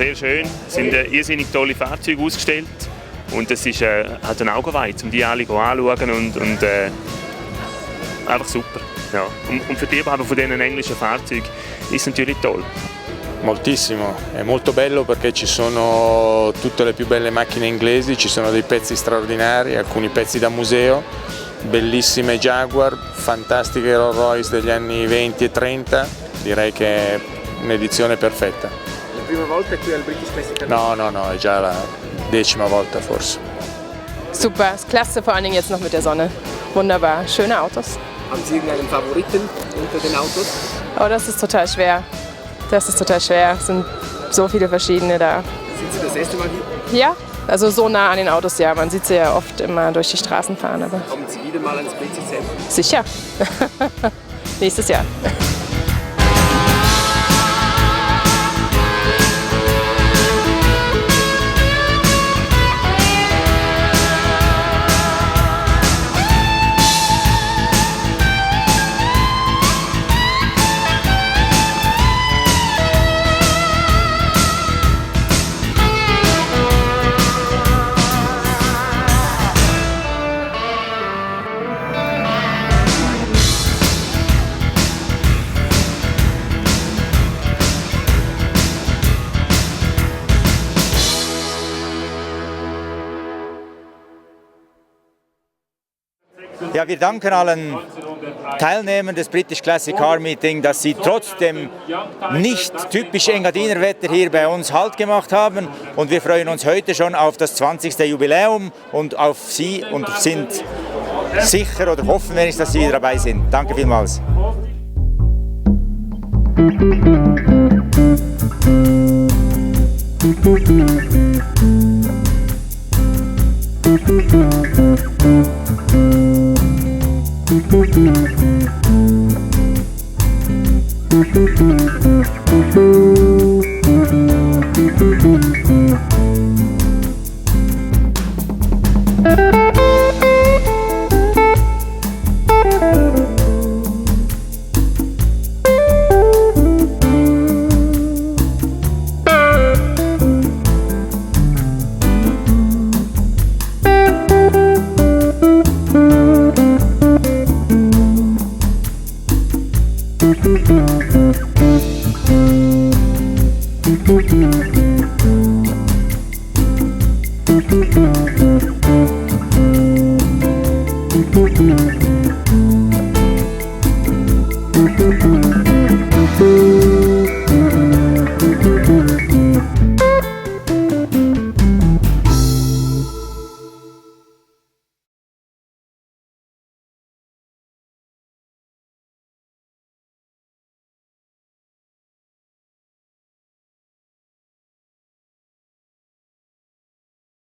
sehr schön. Es sind irrsinnig tolle Fahrzeuge ausgestellt. Und es ist hat einen Augenweiz, um die alle anzuschauen und einfach super. Ja. Und für die Liebhaber von diesen englischen Fahrzeugen ist es natürlich toll. Moltissimo, è molto bello perché ci sono tutte le più belle macchine inglesi, ci sono dei pezzi straordinari, alcuni pezzi da museo, bellissime Jaguar, fantastiche Rolls-Royce degli anni 20 e 30, direi che è un'edizione perfetta. La prima volta qui al British Classic Car? No, è già la 10ª volta forse. Super, ist klasse, vor allen Dingen jetzt noch mit der Sonne. Wunderbar, schöne Autos. Haben Sie irgendeinen Favoriten unter den Autos? Oh, das ist total schwer. Das ist total schwer. Es sind so viele verschiedene da. Sind Sie das erste Mal hier? Ja, also so nah an den Autos, ja. Man sieht sie ja oft immer durch die Straßen fahren. Aber Kommen Sie wieder mal ans BCCM? sicher. Nächstes Jahr. Ja, wir danken allen Teilnehmern des British Classic Car Meeting, dass sie trotz dem nicht typisch Engadiner Wetter hier bei uns Halt gemacht haben. Und wir freuen uns heute schon auf das 20. Jubiläum und auf Sie und sind sicher oder hoffen wenigstens, dass Sie wieder dabei sind. Danke vielmals. Thank you.